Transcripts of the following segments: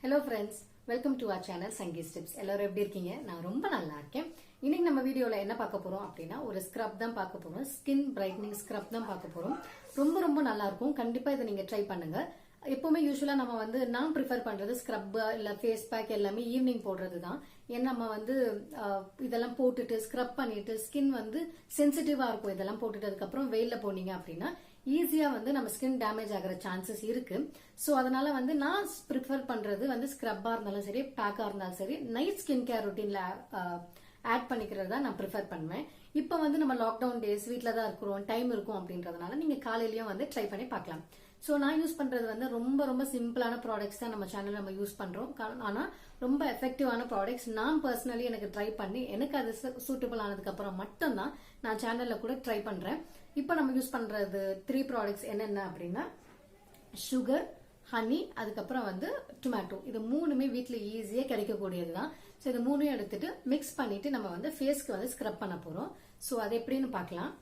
Hello friends, welcome to our channel Sangees Tips. எல்லாரும் எப்படி இருக்கீங்க? நான் ரொம்ப நல்லா இருக்கேன். இன்னைக்கு நம்ம வீடியோல என்ன பார்க்க போறோம் அப்படின்னா ஒரு ஸ்க்ரப் தான் பார்க்க போறோம். ஸ்கின் பிரைட்னிங் ஸ்க்ரப் தான் பார்க்க போறோம். ரொம்ப நல்லா இருக்கும். கண்டிப்பா இதை நீங்க ட்ரை பண்ணுங்க. எப்பவுமே யூஸ்வலா நம்ம நான் ப்ரிஃபர் பண்றது ஸ்க்ரப் இல்ல ஃபேஸ் பேக் எல்லாமே ஈவினிங் போடுறது தான். ஏன்னா நம்ம இதெல்லாம் போட்டுட்டு ஸ்க்ரப் பண்ணிட்டு ஸ்கின் சென்சிட்டிவா இருக்கும். இதெல்லாம் போட்டுட்டு அதுக்கப்புறம் வெயில்ல போனீங்க அப்படின்னா ஈஸியா நம்ம ஸ்கின் டேமேஜ் ஆகிற சான்சஸ் இருக்கு. சோ அதனால நான் ப்ரிஃபர் பண்றது ஸ்க்ரப்பா இருந்தாலும் சரி பேக்கா இருந்தாலும் சரி நைட் ஸ்கின் கேர் ரொட்டீன்ல ஆட் பண்ணிக்கிறது தான் நான் ப்ரிஃபர் பண்ணுவேன். இப்போ நம்ம லாக்டவுன் டேஸ் வீட்ல தான் இருக்கிறோம், டைம் இருக்கும் அப்படின்றதுனால நீங்க காலையிலயும் ட்ரை பண்ணி பார்க்கலாம். சோ நான் யூஸ் பண்றது ரொம்ப சிம்பிளான ப்ராடக்ட்ஸ் தான் நம்ம சேனல்ல நம்ம யூஸ் பண்றோம். ஆனா ரொம்ப எஃபெக்டிவான ப்ராடக்ட்ஸ் நான் பர்சனலி எனக்கு ட்ரை பண்ணி எனக்கு அது சூட்டபிள் ஆனதுக்கு அப்புறம் மட்டும் தான் நான் சேனல்ல கூட ட்ரை பண்றேன். இப்போ நம்ம யூஸ் பண்றது 3 ப்ராடக்ட்ஸ் என்னென்ன அப்படின்னா சுகர், ஹனி, அதுக்கப்புறம் டொமேட்டோ. இது மூணுமே வீட்ல ஈஸியா கிடைக்கக்கூடியது தான். ஸோ இது மூணையும் எடுத்துட்டு மிக்ஸ் பண்ணிட்டு நம்ம ஃபேஸ்க்கு ஸ்க்ரப் பண்ண போறோம். ஸோ அது எப்படின்னு பார்க்கலாம்.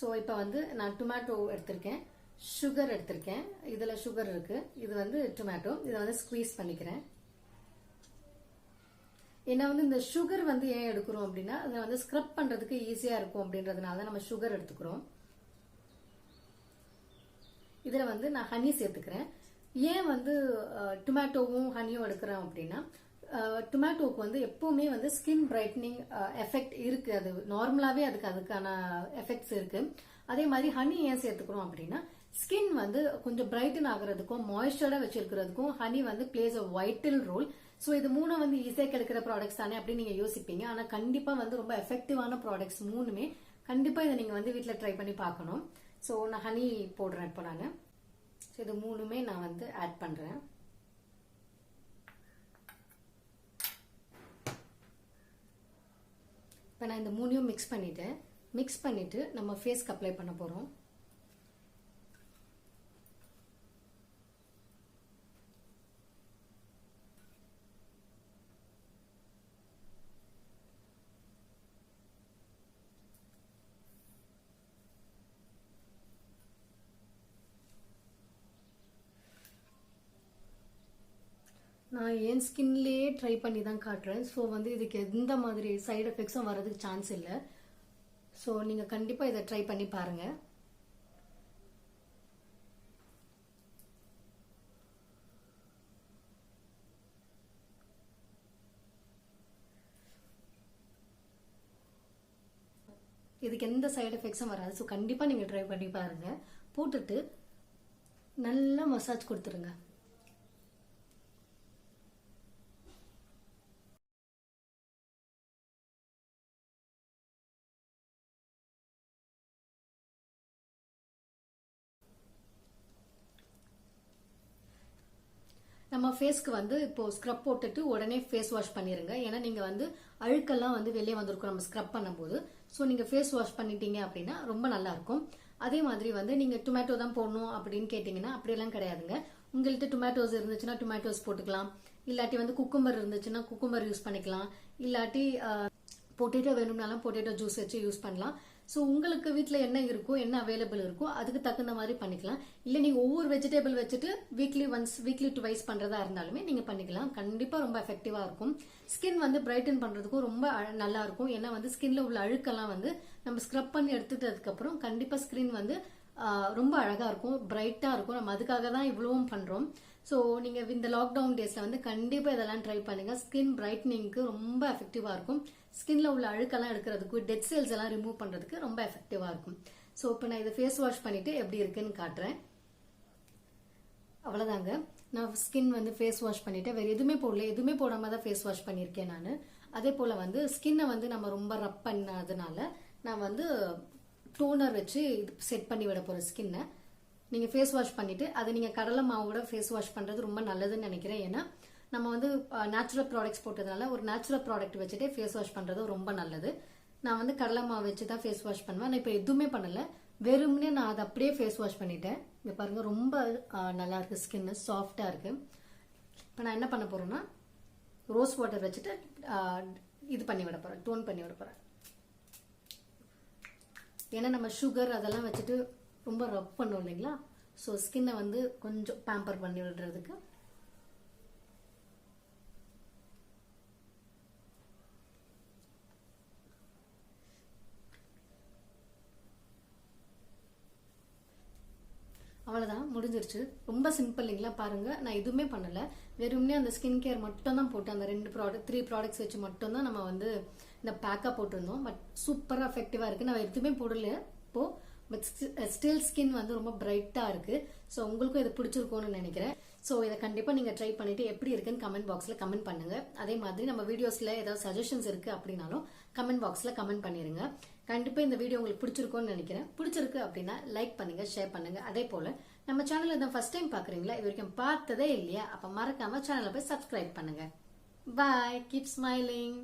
ஸோ இப்போ நான் டொமேட்டோ எடுத்திருக்கேன், சுகர் எடுத்திருக்கேன். இதுல சுகர் இருக்கு, இது டொமேட்டோ. இதை ஸ்குவீஸ் பண்ணிக்கிறேன். ஏன்னா இந்த சுகர் ஏன் எடுக்கிறோம் அப்படின்னா அதை ஸ்க்ரப் பண்றதுக்கு ஈஸியா இருக்கும் அப்படின்றதுனால நம்ம சுகர் எடுத்துக்கிறோம். இதுல நான் ஹனி சேர்த்துக்கிறேன். ஏன் டொமேட்டோவும் ஹனியும் எடுக்கிறோம் அப்படின்னா டொமேட்டோக்கு எப்பவுமே ஸ்கின் பிரைட்னிங் எஃபெக்ட் இருக்கு. அது நார்மலாவே அதுக்கான எஃபெக்ட்ஸ் இருக்கு. அதே மாதிரி ஹனி ஏன் சேர்த்துக்கிறோம் அப்படின்னா ஸ்கின் கொஞ்சம் பிரைட்டன் ஆகுறதுக்கும் மாய்ஸ்சரா வச்சிருக்கிறதுக்கும் honey plays a vital role. So இது மூணு ஈஸியா கிடைக்கிற ப்ராடக்ட்ஸ் தானே அப்படின்னு நீங்க யோசிப்பீங்க. ஆனா கண்டிப்பா ரொம்ப எஃபெக்டிவான ப்ராடக்ட்ஸ் மூணுமே. கண்டிப்பா இதை நீங்க வீட்ல ட்ரை பண்ணி பார்க்கணும். சோ நான் ஹனி போடுறேன் இப்போ நான். இது மூணுமே நான் ஆட் பண்றேன். இப்போ நான் இந்த மூணையும் மிக்ஸ் பண்ணிட்டு நம்ம ஃபேஸ்க்கு அப்ளை பண்ண போறோம். நான் என் ஸ்கின்லயே ட்ரை பண்ணி தான் காட்டுறேன். ஸோ இதுக்கு எந்த மாதிரி சைடு எஃபெக்ட்ஸும் வரதுக்கு சான்ஸ் இல்லை. ஸோ நீங்க கண்டிப்பா இதை ட்ரை பண்ணி பாருங்க. இதுக்கு எந்த சைடு எஃபெக்ட்ஸும் வராது. ஸோ கண்டிப்பா நீங்க ட்ரை பண்ணி பாருங்க. போட்டுட்டு நல்லா மசாஜ் கொடுத்துருங்க. நம்ம ஃபேஸ்க்கு இப்போ ஸ்க்ரப் போட்டுட்டு உடனே ஃபேஸ் வாஷ் பண்ணிருங்க. ஏன்னா நீங்க அழுக்கெல்லாம் வெளியே வந்திருக்கும் நம்ம ஸ்க்ரப் பண்ணும்போது. ஸோ நீங்க ஃபேஸ் வாஷ் பண்ணிட்டீங்க அப்படின்னா ரொம்ப நல்லா இருக்கும். அதே மாதிரி நீங்க டொமேட்டோ தான் போடணும் அப்படின்னு கேட்டீங்கன்னா அப்படியெல்லாம் கிடையாதுங்க. உங்கள்கிட்ட டொமேட்டோஸ் இருந்துச்சுன்னா டொமேட்டோஸ் போட்டுக்கலாம். இல்லாட்டி குக்கும்பர் இருந்துச்சுன்னா குக்கும்பர் யூஸ் பண்ணிக்கலாம். இல்லாட்டி பொட்டேட்டோ வேணும்னாலும் பொட்டேட்டோ ஜூஸ் வச்சு யூஸ் பண்ணலாம். ஸோ உங்களுக்கு வீட்டில் என்ன இருக்கோ என்ன அவைலபிள் இருக்கோ அதுக்கு தகுந்த மாதிரி பண்ணிக்கலாம். இல்லை நீங்கள் ஒவ்வொரு வெஜிடபிள் வச்சுட்டு வீக்லி டுவைஸ் பண்ணுறதா இருந்தாலுமே நீங்கள் பண்ணிக்கலாம். கண்டிப்பாக ரொம்ப எஃபெக்டிவாக இருக்கும். ஸ்கின் பிரைட்டன் பண்ணுறதுக்கும் ரொம்ப நல்லா இருக்கும். ஏன்னா ஸ்கின்ல உள்ள அழுக்கெல்லாம் நம்ம ஸ்க்ரப் பண்ணி எடுத்துட்டதுக்கப்புறம் கண்டிப்பாக ஸ்கின் ரொம்ப அழகாக இருக்கும், பிரைட்டாக இருக்கும். நம்ம அதுக்காக தான் இவ்வளவும் பண்ணுறோம். ஸோ நீங்கள் இந்த லாக்டவுன் டேஸில் கண்டிப்பாக இதெல்லாம் ட்ரை பண்ணுங்க. ஸ்கின் பிரைட்னிங்க்கு ரொம்ப எஃபெக்டிவாக இருக்கும். ஸ்கின்ல உள்ள அழுக்கெல்லாம் எடுக்கிறதுக்கு, டெட் செல்ஸ் எல்லாம் ரிமூவ் பண்றதுக்கு ரொம்ப எஃபெக்டிவா இருக்கும். ஸோ இப்போ நான் இதை ஃபேஸ் வாஷ் பண்ணிட்டு எப்படி இருக்குன்னு காட்டுறேன். அவ்வளவுதாங்க. நான் ஸ்கின் ஃபேஸ் வாஷ் பண்ணிட்டேன். வேற எதுவுமே போடல, எதுவுமே போடாம தான் ஃபேஸ் வாஷ் பண்ணியிருக்கேன் நான். அதே போல ஸ்கின்னை நம்ம ரொம்ப ரப் பண்ணாதனால நான் டோனர் வச்சு செட் பண்ணி விட போறேன் ஸ்கின்னை. நீங்க ஃபேஸ் வாஷ் பண்ணிட்டு அதை நீங்க கடலை மாவோட ஃபேஸ் வாஷ் பண்றது ரொம்ப நல்லதுன்னு நினைக்கிறேன். ஏன்னா நம்ம நேச்சுரல் ப்ராடக்ட்ஸ் போட்டதுனால ஒரு நேச்சுரல் ப்ராடக்ட் வச்சுட்டே ஃபேஸ் வாஷ் பண்றது ரொம்ப நல்லது. நான் கடலை மாவு வச்சு தான் ஃபேஸ் வாஷ் பண்ணுவேன். நான் இப்போ எதுவுமே பண்ணல, வெறும்னே நான் அதை அப்படியே ஃபேஸ் வாஷ் பண்ணிட்டேன். இங்க பாருங்க ரொம்ப நல்லா இருக்கு, ஸ்கின் சாஃப்டா இருக்கு. இப்போ நான் என்ன பண்ண போறேன்னா ரோஸ் வாட்டர் வச்சுட்டு இது பண்ணி விட போறேன், டோன் பண்ணி விட போறேன். ஏன்னா நம்ம சுகர் அதெல்லாம் வச்சுட்டு ரொம்ப ரப் பண்ணுவோம் இல்லைங்களா. ஸோ ஸ்கின்னை கொஞ்சம் பேம்பர் பண்ணி விடுறதுக்கு அவ்வளவுதான் முடிஞ்சிருச்சு. ரொம்ப சிம்பிள் இல்லைங்களா? பாருங்க, நான் எதுவுமே பண்ணல. வெறும்னே அந்த ஸ்கின் கேர் மட்டும் தான் போட்டு அந்த 3 ப்ராடக்ட்ஸ் வச்சு மட்டும் தான் நம்ம வந்து இந்த பேக்கா போட்டிருந்தோம். பட் சூப்பரா எஃபெக்டிவா இருக்கு. நான் எதுவுமே போடல இப்போ. பட் ஸ்டில் ஸ்கின் வந்து ரொம்ப பிரைட்டா இருக்கு. ஸோ உங்களுக்கும் இது பிடிச்சிருக்கும்னு நினைக்கிறேன். ஸோ இதை கண்டிப்பா நீங்க ட்ரை பண்ணிட்டு எப்படி இருக்குன்னு கமெண்ட் பாக்ஸ்ல கமெண்ட் பண்ணுங்க. அதே மாதிரி நம்ம வீடியோஸ்ல ஏதாவது சஜஷன்ஸ் இருக்கு அப்படின்னாலும் கமெண்ட் பாக்ஸ்ல கமெண்ட் பண்ணிருங்க. கண்டிப்பா இந்த வீடியோ உங்களுக்கு பிடிச்சிருக்கும்னு நினைக்கிறேன். பிடிச்சிருக்கு அப்படின்னா லைக் பண்ணுங்க, ஷேர் பண்ணுங்க. அதே போல நம்ம சேனல் இதான் ஃபர்ஸ்ட் டைம் பாக்குறீங்களா, இது வரைக்கும் பார்த்ததே இல்லையா, அப்ப மறக்காம சேனலை போய் சப்ஸ்கிரைப் பண்ணுங்க. பாய், கீப் ஸ்மைலிங்.